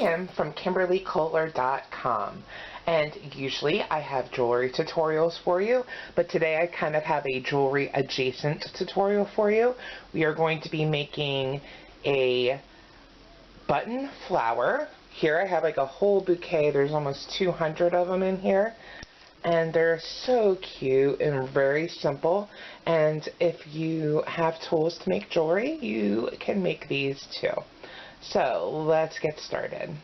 Kim from KimberlyKoehler.com, and usually I have jewelry tutorials for you, but today I kind of have a jewelry adjacent tutorial for you. We are going to be making a button flower. Here I have like a whole bouquet. There's almost 200 of them in here, and they're so cute and very simple. And if you have tools to make jewelry, you can make these too. So let's get started.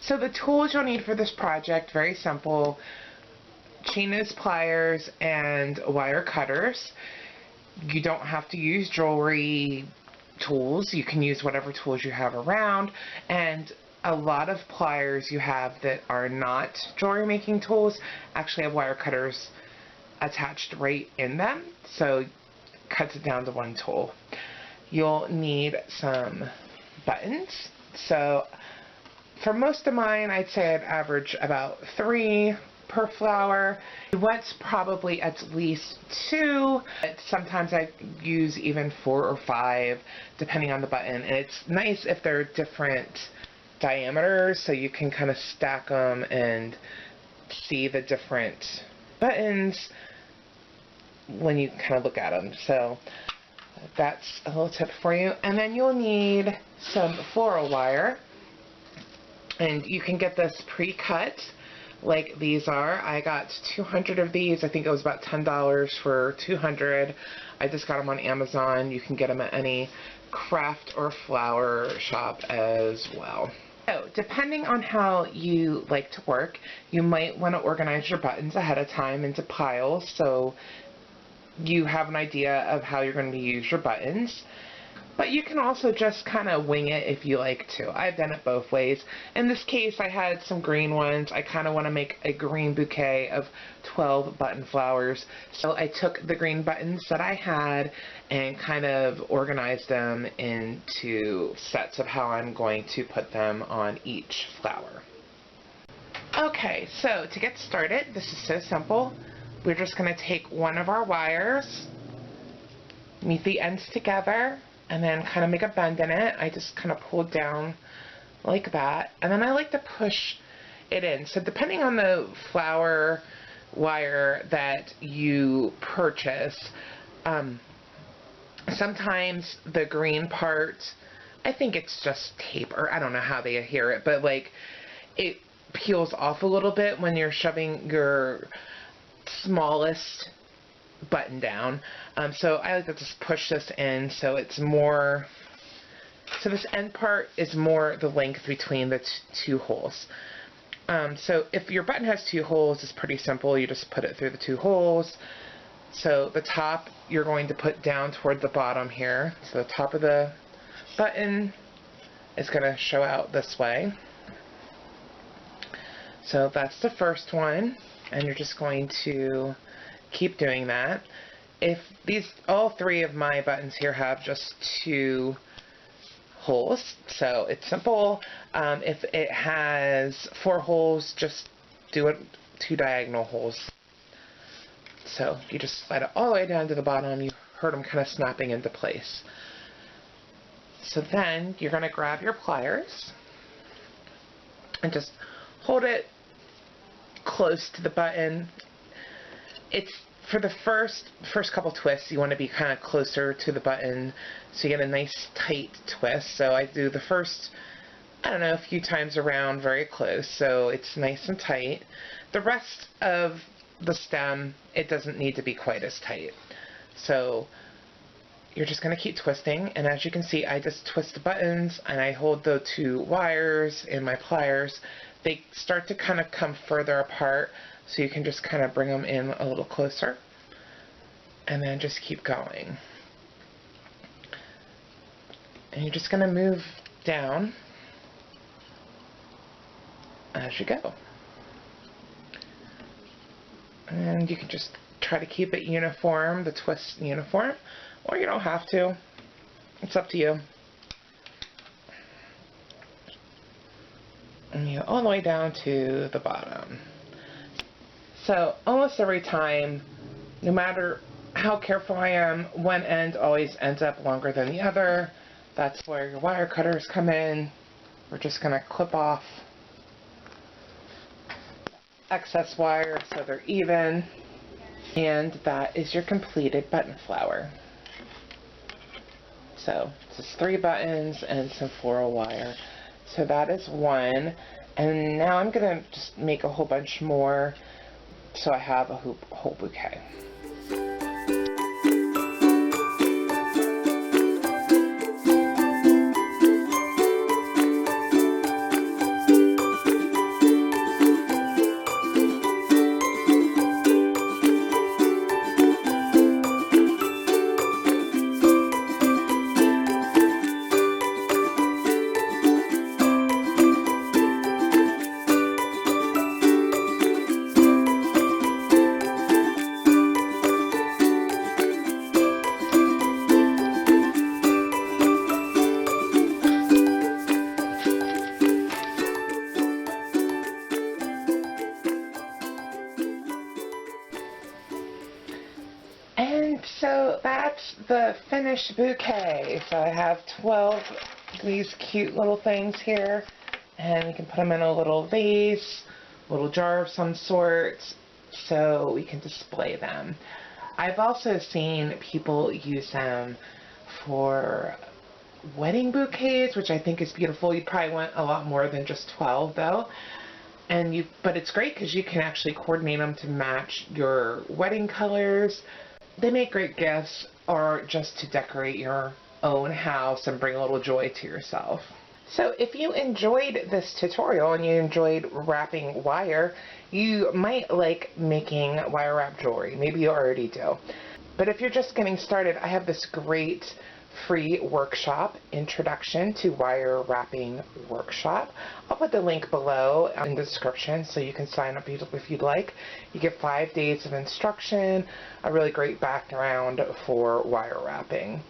So the tools you'll need for this project, very simple: chain nose pliers and wire cutters. You don't have to use jewelry tools. You can use whatever tools you have around, and a lot of pliers you have that are not jewelry making tools actually have wire cutters attached right in them, so it cuts it down to one tool. You'll need some buttons. So for most of mine, I'd say I'd average about 3 per flower. You want probably at least 2. Sometimes I use even 4 or 5 depending on the button, and it's nice if they're different diameters so you can kind of stack them and see the different buttons when you kind of look at them. So that's a little tip for you. And then you'll need some floral wire, and you can get this pre-cut like these are. I got 200 of these. I think it was about $10 for 200. I just got them on Amazon. You can get them at any craft or flower shop as well. So depending on how you like to work, you might want to organize your buttons ahead of time into piles so you have an idea of how you're going to use your buttons. But you can also just kind of wing it if you like to. I've done it both ways. In this case, I had some green ones. I kind of want to make a green bouquet of 12 button flowers. So I took the green buttons that I had and kind of organized them into sets of how I'm going to put them on each flower. Okay, so to get started, this is so simple. We're just going to take one of our wires, meet the ends together, and then kind of make a bend in it. I just kind of pull down like that, and then I like to push it in. So depending on the flower wire that you purchase, sometimes the green part, I think it's just tape, or I don't know how they adhere it, but like it peels off a little bit when you're shoving your smallest button down. So I like to just push this in so it's more, so this end part is more the length between the two holes. So if your button has 2 holes, it's pretty simple. You just put it through the 2 holes. So the top you're going to put down toward the bottom here. So the top of the button is going to show out this way. So that's the first one, and you're just going to keep doing that. If all 3 of my buttons here have just 2 holes, so it's simple. If it has 4 holes, just do it 2 diagonal holes. So you just slide it all the way down to the bottom. You heard them kind of snapping into place. So then you're going to grab your pliers and just hold it close to the button. It's for the first couple twists, you want to be kind of closer to the button so you get a nice tight twist. So I do the first, I don't know, a few times around very close so it's nice and tight. The rest of the stem, it doesn't need to be quite as tight. So you're just going to keep twisting, and as you can see, I just twist the buttons and I hold the 2 wires in my pliers. They start to kind of come further apart, so you can just kind of bring them in a little closer and then just keep going. And you're just going to move down as you go. And you can just try to keep it uniform, the twist uniform, or you don't have to. It's up to you. And you go all the way down to the bottom. So almost every time, no matter how careful I am, one end always ends up longer than the other. That's where your wire cutters come in. We're just going to clip off excess wire so they're even. And that is your completed button flower. So just 3 buttons and some floral wire. So that is one. And now I'm going to just make a whole bunch more so I have a whole bouquet. And so that's the finished bouquet. So I have 12 of these cute little things here, and we can put them in a little vase, little jar of some sort, so we can display them. I've also seen people use them for wedding bouquets, which I think is beautiful. You probably want a lot more than just 12 though. But it's great because you can actually coordinate them to match your wedding colors. They make great gifts, or just to decorate your own house and bring a little joy to yourself. So if you enjoyed this tutorial and you enjoyed wrapping wire, you might like making wire wrap jewelry. Maybe you already do. But if you're just getting started, I have this great free workshop, Introduction to Wire Wrapping Workshop. I'll put the link below in the description so you can sign up if you'd like. You get 5 days of instruction, a really great background for wire wrapping.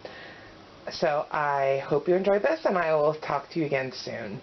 So I hope you enjoyed this, and I will talk to you again soon.